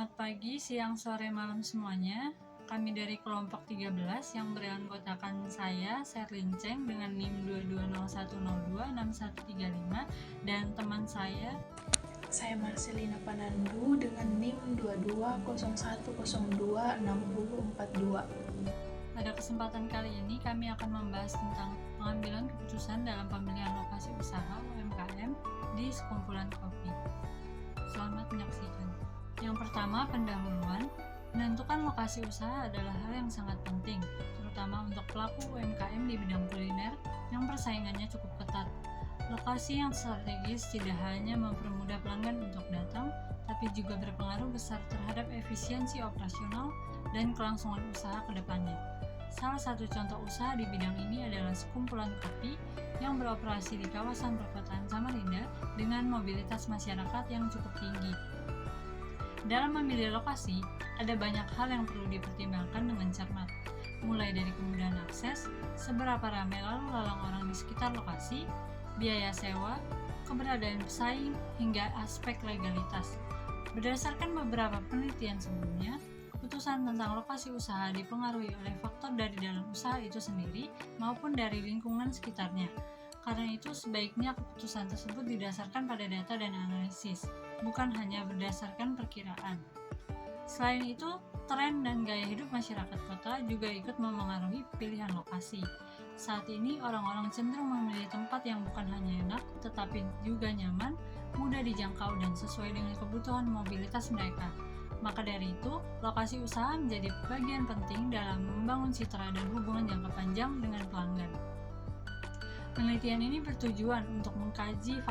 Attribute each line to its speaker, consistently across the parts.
Speaker 1: Selamat pagi, siang, sore, malam semuanya. Kami dari kelompok 13 yang beranggotakan saya, Sherlyn Cheng dengan NIM 2201026135 dan teman saya
Speaker 2: Marcelina Panandu dengan NIM 2201026042.
Speaker 1: Pada kesempatan kali ini kami akan membahas tentang pengambilan keputusan dalam pemilihan lokasi usaha UMKM di sekumpulan kopi. Selamat menyaksikan. Yang pertama, pendahuluan. Menentukan lokasi usaha adalah hal yang sangat penting, terutama untuk pelaku UMKM di bidang kuliner yang persaingannya cukup ketat. Lokasi yang strategis tidak hanya mempermudah pelanggan untuk datang, tapi juga berpengaruh besar terhadap efisiensi operasional dan kelangsungan usaha ke depannya. Salah satu contoh usaha di bidang ini adalah sekumpulan kopi yang beroperasi di kawasan perkotaan Samarinda dengan mobilitas masyarakat yang cukup tinggi. Dalam memilih lokasi, ada banyak hal yang perlu dipertimbangkan dengan cermat, mulai dari kemudahan akses, seberapa ramai lalu lalang orang di sekitar lokasi, biaya sewa, keberadaan pesaing, hingga aspek legalitas. Berdasarkan beberapa penelitian sebelumnya, keputusan tentang lokasi usaha dipengaruhi oleh faktor dari dalam usaha itu sendiri maupun dari lingkungan sekitarnya. Karena itu, sebaiknya keputusan tersebut didasarkan pada data dan analisis, bukan hanya berdasarkan perkiraan. Selain itu, tren dan gaya hidup masyarakat kota juga ikut memengaruhi pilihan lokasi. Saat ini, orang-orang cenderung memilih tempat yang bukan hanya enak, tetapi juga nyaman, mudah dijangkau, dan sesuai dengan kebutuhan mobilitas mereka. Maka dari itu, lokasi usaha menjadi bagian penting dalam membangun citra dan hubungan jangka panjang dengan pelanggan. Penelitian ini bertujuan untuk mengkaji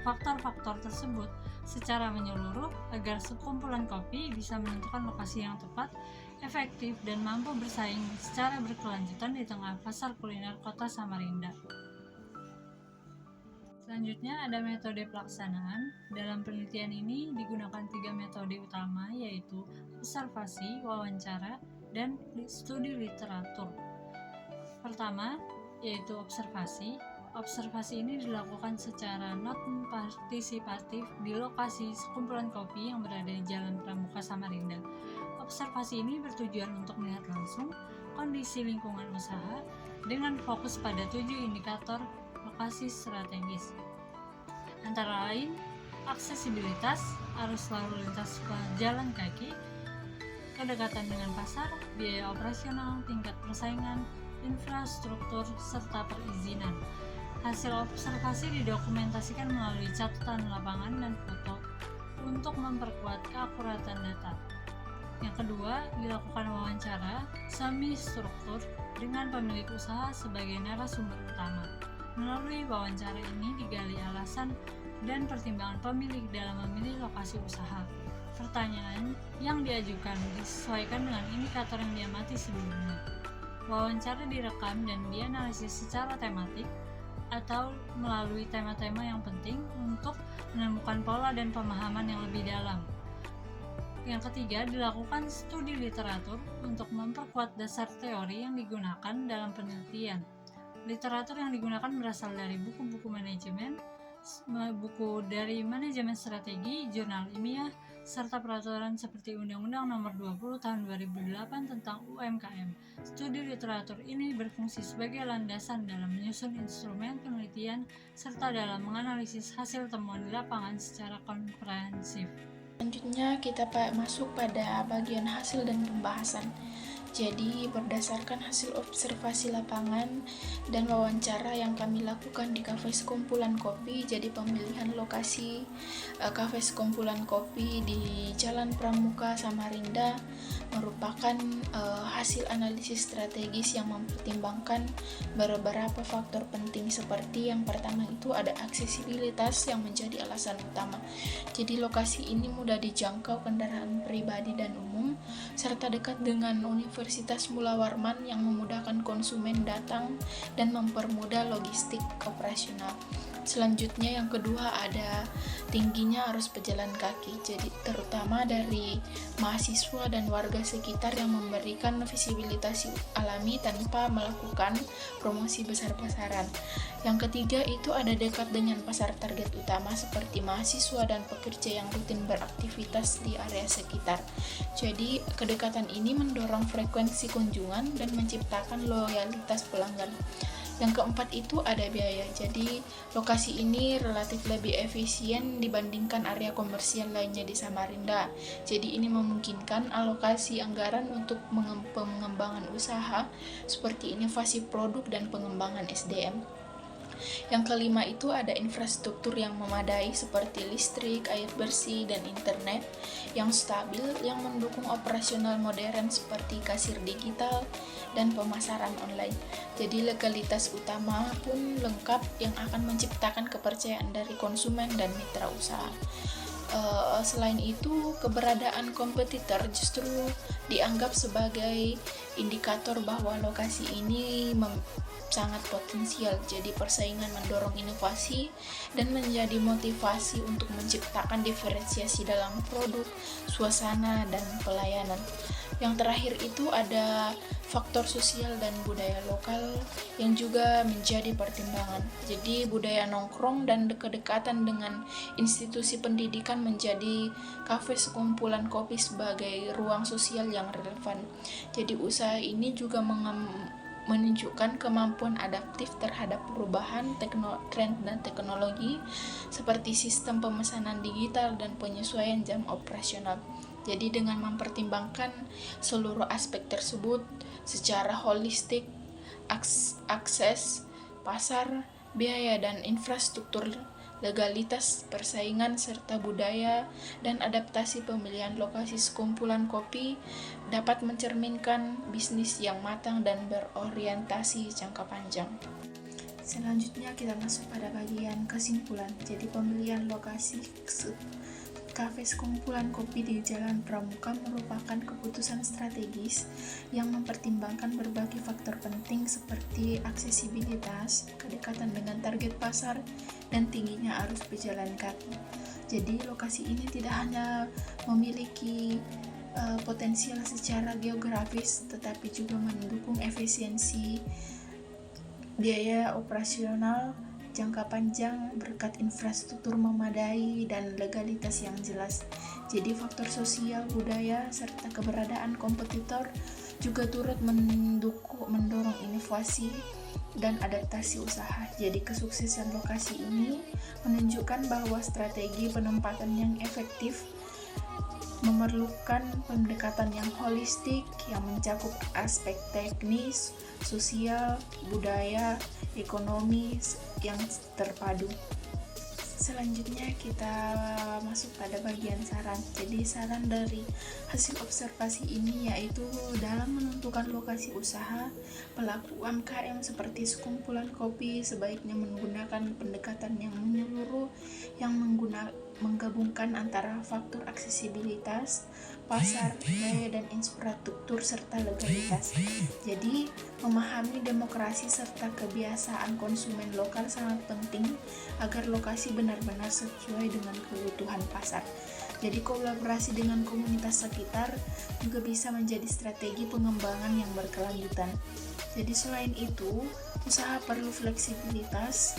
Speaker 1: faktor-faktor tersebut secara menyeluruh agar sekumpulan kopi bisa menentukan lokasi yang tepat, efektif, dan mampu bersaing secara berkelanjutan di tengah pasar kuliner kota Samarinda. Selanjutnya ada metode pelaksanaan. Dalam penelitian ini digunakan 3 metode utama, yaitu observasi, wawancara, dan studi literatur. Pertama, yaitu observasi. Observasi ini dilakukan secara non-partisipatif di lokasi sekumpulan kopi yang berada di Jalan Pramuka Samarinda. Observasi ini bertujuan untuk melihat langsung kondisi lingkungan usaha dengan fokus pada 7 indikator lokasi strategis. Antara lain, aksesibilitas, arus lalu lintas jalan kaki, kedekatan dengan pasar, biaya operasional, tingkat persaingan, infrastruktur, serta perizinan. Hasil observasi didokumentasikan melalui catatan lapangan dan foto untuk memperkuat keakuratan data. Yang kedua, dilakukan wawancara semi-struktur dengan pemilik usaha sebagai narasumber utama. Melalui wawancara ini digali alasan dan pertimbangan pemilik dalam memilih lokasi usaha. Pertanyaan yang diajukan disesuaikan dengan indikator yang diamati sebelumnya. Wawancara direkam dan dianalisis secara tematik atau melalui tema-tema yang penting untuk menemukan pola dan pemahaman yang lebih dalam. Yang ketiga, dilakukan studi literatur untuk memperkuat dasar teori yang digunakan dalam penelitian. Literatur yang digunakan berasal dari buku-buku manajemen, buku dari manajemen strategi, jurnal ilmiah, serta peraturan seperti Undang-Undang Nomor 20 Tahun 2008 tentang UMKM. Studi literatur ini berfungsi sebagai landasan dalam menyusun instrumen penelitian serta dalam menganalisis hasil temuan di lapangan secara komprehensif.
Speaker 2: Selanjutnya kita masuk pada bagian hasil dan pembahasan. Jadi berdasarkan hasil observasi lapangan dan wawancara yang kami lakukan di kafe sekumpulan kopi, jadi pemilihan lokasi kafe sekumpulan kopi di Jalan Pramuka Samarinda merupakan hasil analisis strategis yang mempertimbangkan beberapa faktor penting, seperti yang pertama itu ada aksesibilitas yang menjadi alasan utama. Jadi lokasi ini mudah dijangkau kendaraan pribadi dan umum serta dekat dengan Universitas Mula Warman yang memudahkan konsumen datang dan mempermudah logistik operasional. Selanjutnya yang kedua ada tingginya arus pejalan kaki, jadi terutama dari mahasiswa dan warga sekitar yang memberikan visibilitas alami tanpa melakukan promosi besar-besaran. Yang ketiga itu ada dekat dengan pasar target utama seperti mahasiswa dan pekerja yang rutin beraktivitas di area sekitar. Jadi kedekatan ini mendorong frekuensi kunjungan dan menciptakan loyalitas pelanggan. Yang keempat itu ada biaya. Jadi lokasi ini relatif lebih efisien dibandingkan area komersial lainnya di Samarinda. Jadi ini memungkinkan alokasi anggaran untuk pengembangan usaha seperti inovasi produk dan pengembangan SDM. Yang kelima itu ada infrastruktur yang memadai seperti listrik, air bersih, dan internet yang stabil yang mendukung operasional modern seperti kasir digital dan pemasaran online. Jadi legalitas utama pun lengkap yang akan menciptakan kepercayaan dari konsumen dan mitra usaha. Selain itu, keberadaan kompetitor justru dianggap sebagai indikator bahwa lokasi ini sangat potensial. Jadi persaingan mendorong inovasi dan menjadi motivasi untuk menciptakan diferensiasi dalam produk, suasana, dan pelayanan. Yang terakhir itu ada faktor sosial dan budaya lokal yang juga menjadi pertimbangan. Jadi budaya nongkrong dan kedekatan dengan institusi pendidikan menjadi kafe sekumpulan kopi sebagai ruang sosial yang relevan. Jadi usaha ini juga menunjukkan kemampuan adaptif terhadap perubahan tren dan teknologi seperti sistem pemesanan digital dan penyesuaian jam operasional. Jadi dengan mempertimbangkan seluruh aspek tersebut secara holistik, akses, pasar, biaya dan infrastruktur, legalitas, persaingan, serta budaya dan adaptasi pemilihan lokasi sekumpulan kopi dapat mencerminkan bisnis yang matang dan berorientasi jangka panjang. Selanjutnya kita masuk pada bagian kesimpulan. Jadi pemilihan lokasi kafe sekumpulan kopi di Jalan Pramuka merupakan keputusan strategis yang mempertimbangkan berbagai faktor penting seperti aksesibilitas, kedekatan dengan target pasar, dan tingginya arus pejalan kaki. Jadi lokasi ini tidak hanya memiliki potensial secara geografis, tetapi juga mendukung efisiensi biaya operasional jangka panjang berkat infrastruktur memadai dan legalitas yang jelas. Jadi faktor sosial, budaya, serta keberadaan kompetitor juga turut mendorong inovasi dan adaptasi usaha. Jadi kesuksesan lokasi ini menunjukkan bahwa strategi penempatan yang efektif memerlukan pendekatan yang holistik yang mencakup aspek teknis, sosial, budaya, ekonomi yang terpadu. Selanjutnya kita masuk pada bagian saran. Jadi saran dari hasil observasi ini yaitu dalam menentukan lokasi usaha, pelaku UMKM seperti sekumpulan kopi sebaiknya menggunakan pendekatan yang menyeluruh yang menggabungkan antara faktor aksesibilitas, pasar, biaya, dan infrastruktur serta legalitas. Jadi, memahami demokrasi serta kebiasaan konsumen lokal sangat penting agar lokasi benar-benar sesuai dengan kebutuhan pasar. Jadi, kolaborasi dengan komunitas sekitar juga bisa menjadi strategi pengembangan yang berkelanjutan. Jadi, selain itu, usaha perlu fleksibilitas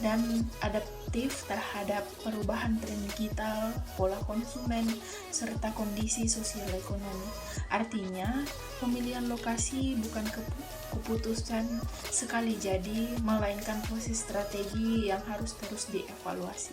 Speaker 2: dan adaptif terhadap perubahan tren digital, pola konsumen, serta kondisi sosial ekonomi. Artinya, pemilihan lokasi bukan keputusan sekali jadi, melainkan proses strategi yang harus terus dievaluasi.